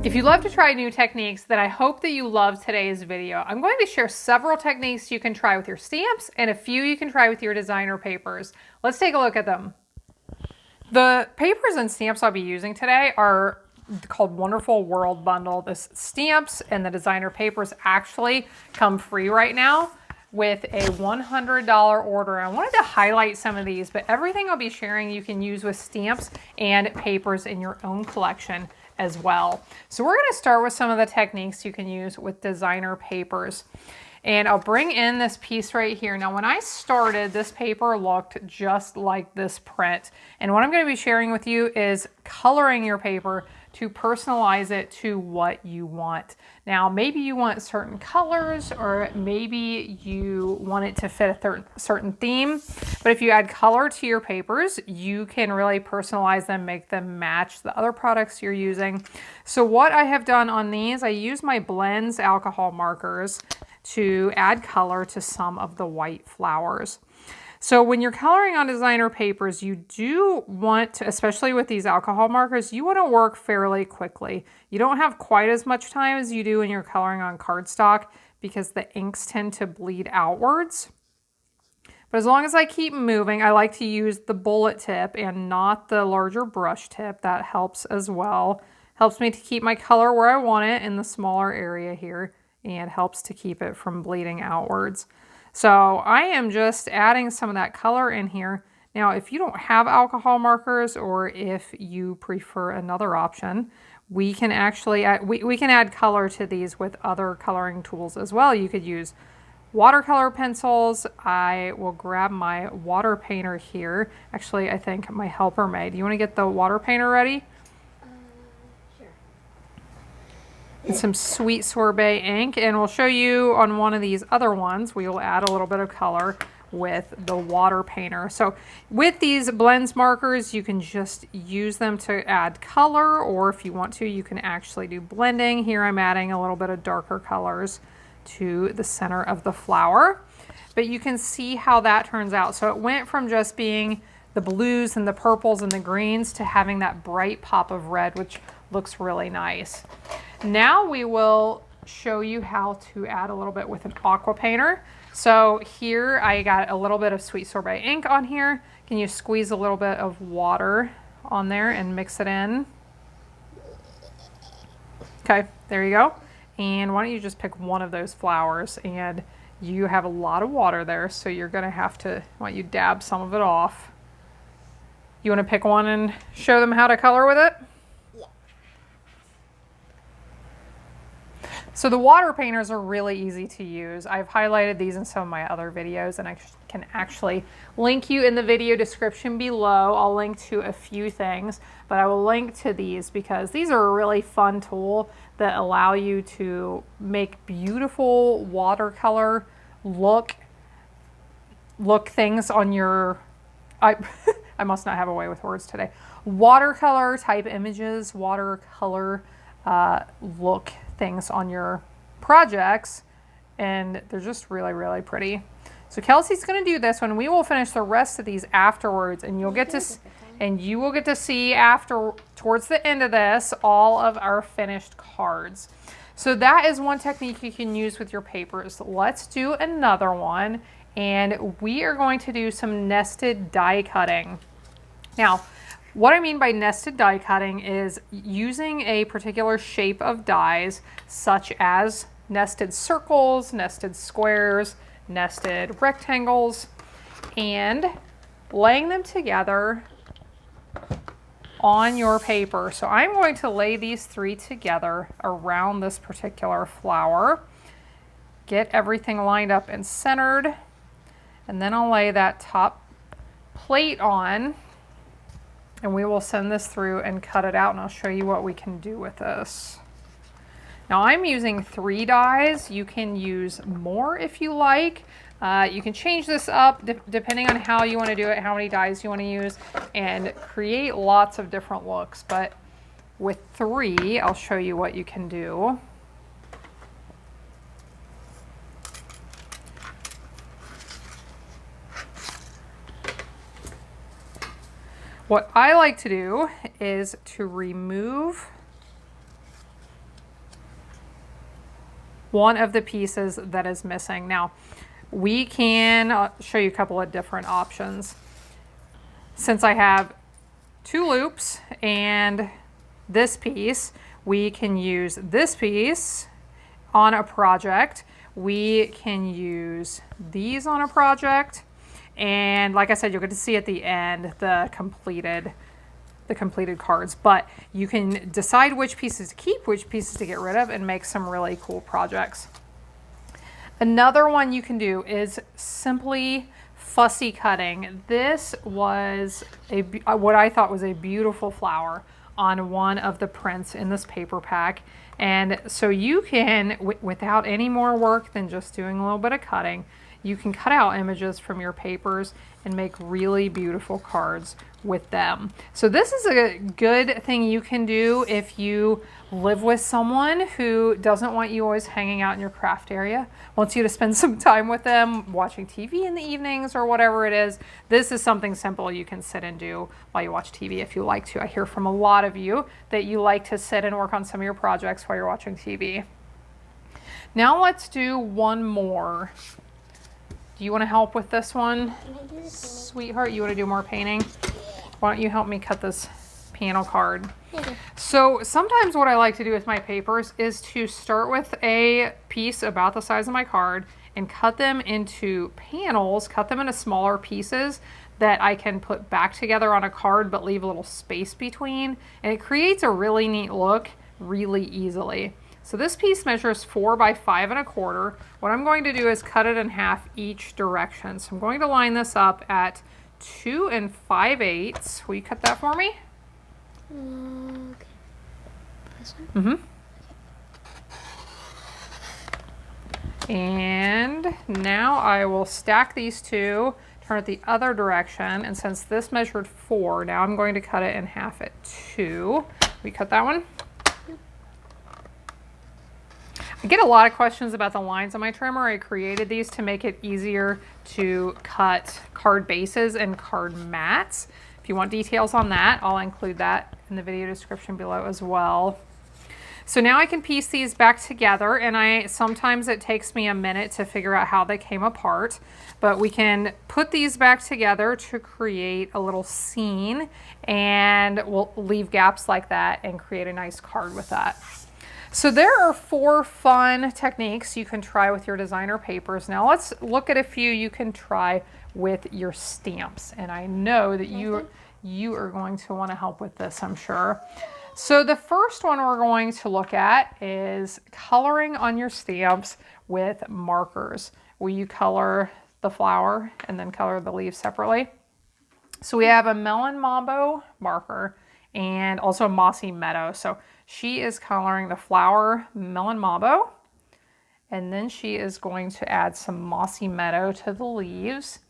If you love to try new techniques, then I hope that you love today's video. I'm going to share several techniques you can try with your stamps and a few you can try with your designer papers. Let's take a look at them. The papers and stamps I'll be using today are called Wonderful World Bundle. The stamps and the designer papers actually come free right now with a $100 order. I wanted to highlight some of these, but everything I'll be sharing you can use with stamps and papers in your own collection as well. So we're going to start with some of the techniques you can use with designer papers. And I'll bring in this piece right here. Now, when I started, this paper looked just like this print. And what I'm going to be sharing with you is coloring your paper to personalize it to what you want. Now, maybe you want certain colors, or maybe you want it to fit a certain theme. But if you add color to your papers, you can really personalize them, make them match the other products you're using. So what I have done on these, I use my Blends alcohol markers to add color to some of the white flowers. So when you're coloring on designer papers, you do want to, especially with these alcohol markers, you want to work fairly quickly. You don't have quite as much time as you do when you're coloring on cardstock because the inks tend to bleed outwards. But as long as I keep moving, I like to use the bullet tip and not the larger brush tip. That helps as well. Helps me to keep my color where I want it in the smaller area here, and helps to keep it from bleeding outwards. So I am just adding some of that color in here. Now, if you don't have alcohol markers, or if you prefer another option, we can actually add, we can add color to these with other coloring tools as well. You could use watercolor pencils. I will grab my water painter here. Actually, I think my helper may. Do you want to get the water painter ready? And some sweet sorbet ink, and we'll show you on one of these other ones, we will add a little bit of color with the water painter. So with these blends markers, you can just use them to add color, or if you want to, you can actually do blending. Here I'm adding a little bit of darker colors to the center of the flower, but you can see how that turns out. So it went from just being the blues and the purples and the greens to having that bright pop of red, which looks really nice. Now we will show you how to add a little bit with an aqua painter. So here I got a little bit of sweet sorbet ink on here. Can you squeeze a little bit of water on there and mix it in? Okay, there you go. And why don't you just pick one of those flowers, and you have a lot of water there, so you're gonna have to, why don't you dab some of it off. You wanna pick one and show them how to color with it? So the water painters are really easy to use. I've highlighted these in some of my other videos, and I can actually link you in the video description below. I'll link to a few things, but I will link to these because these are a really fun tool that allow you to make beautiful watercolor look things on your, I must not have a way with words today. Watercolor type images, watercolor look things on your projects, and they're just really, really pretty. So Kelsey's going to do this one. We will finish the rest of these afterwards, and you will get to see after, towards the end of this, all of our finished cards. So that is one technique you can use with your papers. Let's do another one, and we are going to do some nested die cutting. Now, what I mean by nested die cutting is using a particular shape of dies, such as nested circles, nested squares, nested rectangles, and laying them together on your paper. So I'm going to lay these three together around this particular flower, get everything lined up and centered, and then I'll lay that top plate on. And we will send this through and cut it out, and I'll show you what we can do with this. Now I'm using 3 dies. You can use more if you like. You can change this up depending on how you want to do it, how many dies you want to use, and create lots of different looks. But with 3, I'll show you what you can do. What I like to do is to remove one of the pieces that is missing. Now, we can I'll show you a couple of different options. Since I have 2 loops and this piece, we can use this piece on a project. We can use these on a project. And like I said, you'll get to see at the end the completed cards, but you can decide which pieces to keep, which pieces to get rid of, and make some really cool projects. Another one you can do is simply fussy cutting. This was what I thought was a beautiful flower on one of the prints in this paper pack. And so you can, without any more work than just doing a little bit of cutting, you can cut out images from your papers and make really beautiful cards with them. So this is a good thing you can do if you live with someone who doesn't want you always hanging out in your craft area, wants you to spend some time with them watching TV in the evenings or whatever it is. This is something simple you can sit and do while you watch TV if you like to. I hear from a lot of you that you like to sit and work on some of your projects while you're watching TV. Now let's do one more. Do you want to help with this one, sweetheart? You want to do more painting? Why don't you help me cut this panel card? So sometimes what I like to do with my papers is to start with a piece about the size of my card and cut them into panels, cut them into smaller pieces that I can put back together on a card but leave a little space between. And it creates a really neat look really easily. So this piece measures 4 by 5 1/4. What I'm going to do is cut it in half each direction. So I'm going to line this up at 2 5/8. Will you cut that for me? Okay. This one? And now I will stack these two, turn it the other direction. And since this measured 4, now I'm going to cut it in half at 2. Will you cut that one? I get a lot of questions about the lines on my trimmer. I created these to make it easier to cut card bases and card mats. If you want details on that, I'll include that in the video description below as well. So now I can piece these back together, and sometimes it takes me a minute to figure out how they came apart, but we can put these back together to create a little scene, and we'll leave gaps like that and create a nice card with that. So there are 4 fun techniques you can try with your designer papers. Now let's look at a few you can try with your stamps. And I know that you are going to want to help with this, I'm sure. So the first one we're going to look at is coloring on your stamps with markers. Will you color the flower and then color the leaves separately? So we have a Melon Mambo marker and also a Mossy Meadow. So she is coloring the flower Melon Mambo, and then she is going to add some Mossy Meadow to the leaves.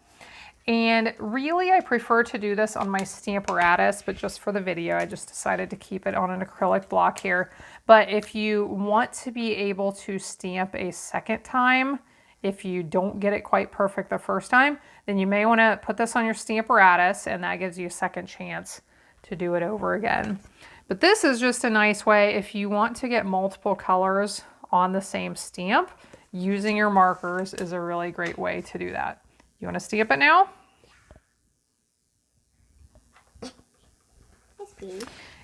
And really, I prefer to do this on my Stamparatus, but just for the video, I just decided to keep it on an acrylic block here. But if you want to be able to stamp a second time, if you don't get it quite perfect the first time, then you may want to put this on your Stamparatus, and that gives you a second chance to do it over again. But this is just a nice way if you want to get multiple colors on the same stamp. Using your markers is a really great way to do that. You want to stamp it now?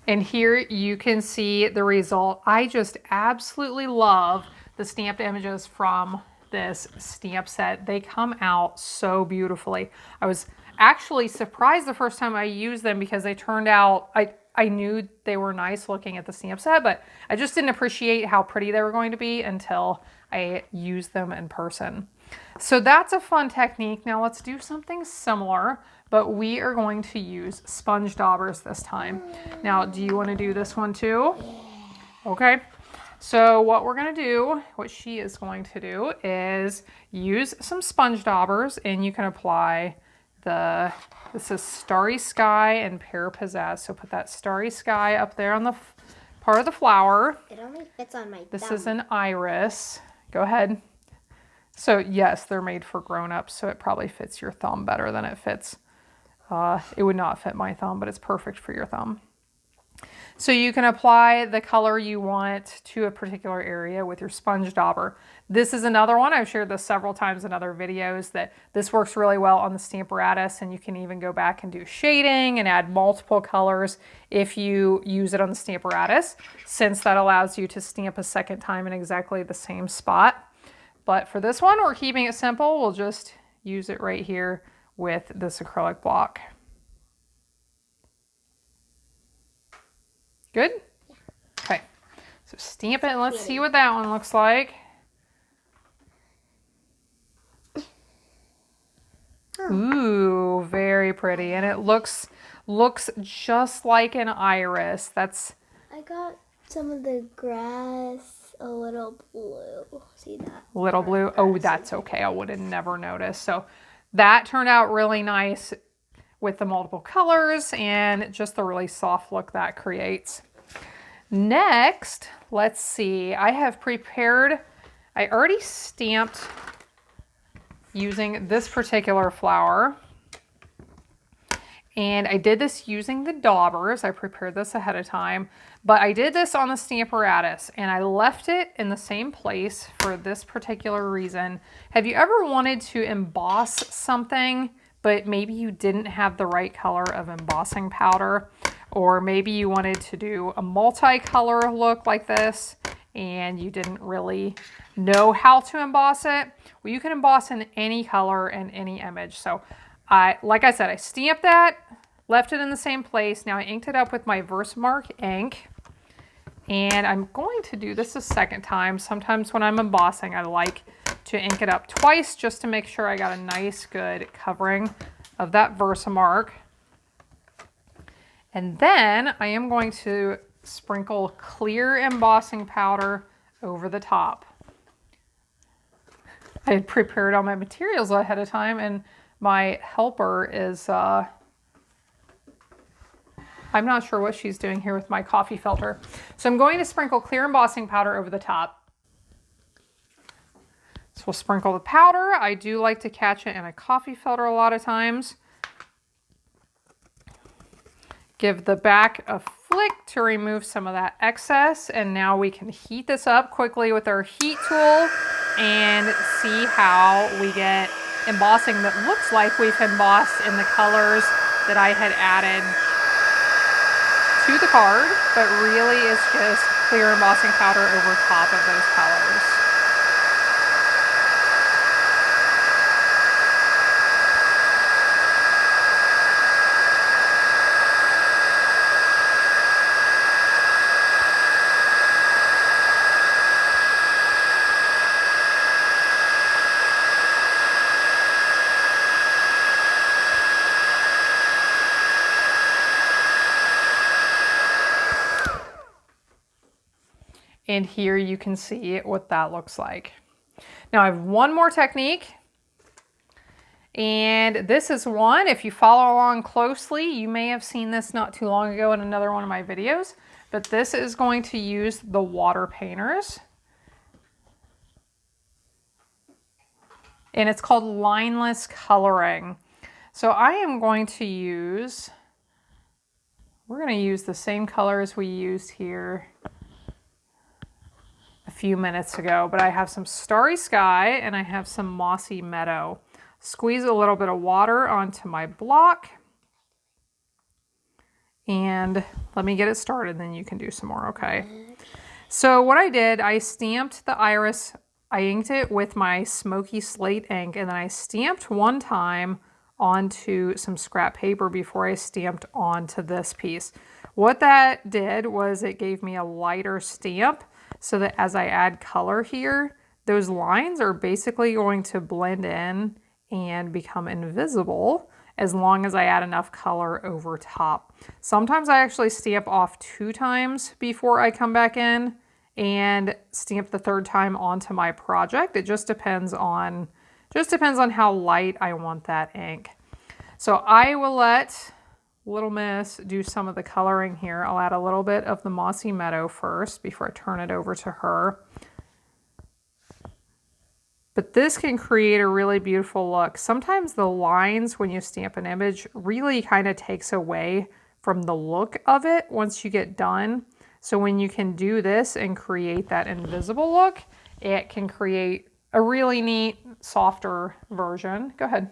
And here you can see the result. I just absolutely love the stamped images from this stamp set. They come out so beautifully. I was actually surprised the first time I used them because they turned out, I knew they were nice looking at the stamp set, but I just didn't appreciate how pretty they were going to be until I used them in person. So that's a fun technique. Now let's do something similar, but we are going to use sponge daubers this time. Now, do you want to do this one too? Okay. So what we're going to do, what she is going to do is use some sponge daubers, and you can apply this is Starry Sky and Pear Pizzazz. So put that Starry Sky up there on the part of the flower. It only fits on my thumb. This is an iris. Go ahead. So yes, they're made for grown-ups, so it probably fits your thumb better than it fits. It would not fit my thumb, but it's perfect for your thumb. So you can apply the color you want to a particular area with your sponge dauber. This is another one, I've shared this several times in other videos, that this works really well on the Stamparatus, and you can even go back and do shading and add multiple colors if you use it on the Stamparatus, since that allows you to stamp a second time in exactly the same spot. But for this one, we're keeping it simple. We'll just use it right here with this acrylic block. Good? Okay, so stamp it and let's see what that one looks like. Ooh, very pretty. And it looks just like an iris. I got some of the grass a little blue. See that? Little blue? Oh, that's okay. I would have never noticed. So that turned out really nice with the multiple colors and just the really soft look that creates. Next, let's see. I already stamped using this particular flower. And I did this using the daubers. I prepared this ahead of time, but I did this on the Stamparatus and I left it in the same place for this particular reason. Have you ever wanted to emboss something, but maybe you didn't have the right color of embossing powder, or maybe you wanted to do a multicolor look like this and you didn't really know how to emboss it? Well, you can emboss in any color and any image. So like I said, I stamped that, left it in the same place. Now I inked it up with my Versamark ink, and I'm going to do this a second time. Sometimes when I'm embossing, I like to ink it up twice just to make sure I got a nice good covering of that Versamark. And then I am going to sprinkle clear embossing powder over the top. I had prepared all my materials ahead of time, and my helper is, I'm not sure what she's doing here with my coffee filter. So I'm going to sprinkle clear embossing powder over the top. So we'll sprinkle the powder. I do like to catch it in a coffee filter a lot of times. Give the back a flick to remove some of that excess. And now we can heat this up quickly with our heat tool and see how we get embossing that looks like we've embossed in the colors that I had added to the card, but really it's just clear embossing powder over top of those colors. And here you can see what that looks like. Now I have one more technique, and this is one, if you follow along closely, you may have seen this not too long ago in another one of my videos, but this is going to use the water painters. And it's called Lineless Coloring. So I am going to use, we're going to use the same colors we used here a few minutes ago, but I have some starry sky and I have some mossy meadow. Squeeze a little bit of water onto my block and let me get it started, then you can do some more, okay? So what I did, I stamped the iris, I inked it with my smoky slate ink, and then I stamped one time onto some scrap paper before I stamped onto this piece. What that did was it gave me a lighter stamp, so that as I add color here, those lines are basically going to blend in and become invisible as long as I add enough color over top. Sometimes I actually stamp off 2 times before I come back in and stamp the 3rd time onto my project. It just depends on how light I want that ink. So I will let Little Miss do some of the coloring here. I'll add a little bit of the mossy meadow first before I turn it over to her. But this can create a really beautiful look. Sometimes the lines when you stamp an image really kind of takes away from the look of it once you get done. So when you can do this and create that invisible look, it can create a really neat, softer version. Go ahead.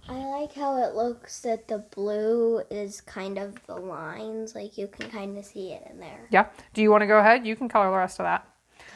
I like how it looks that the blue is kind of the lines, like you can kind of see it in there. Yeah. Do you want to go ahead? You can color the rest of that.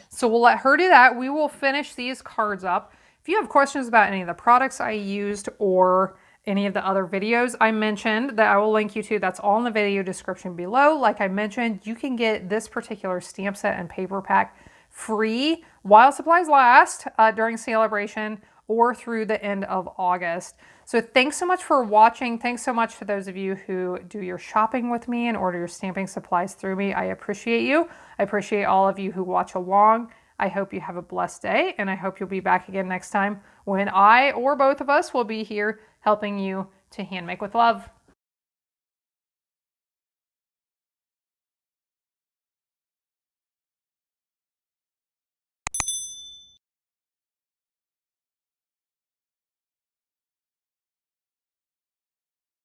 So we'll let her do that. We will finish these cards up. If you have questions about any of the products I used or any of the other videos I mentioned that I will link you to, that's all in the video description below. Like I mentioned, you can get this particular stamp set and paper pack free while supplies last during sale-a-bration or through the end of August. So thanks so much for watching. Thanks so much to those of you who do your shopping with me and order your stamping supplies through me. I appreciate you. I appreciate all of you who watch along. I hope you have a blessed day, and I hope you'll be back again next time when I or both of us will be here helping you to hand make with love.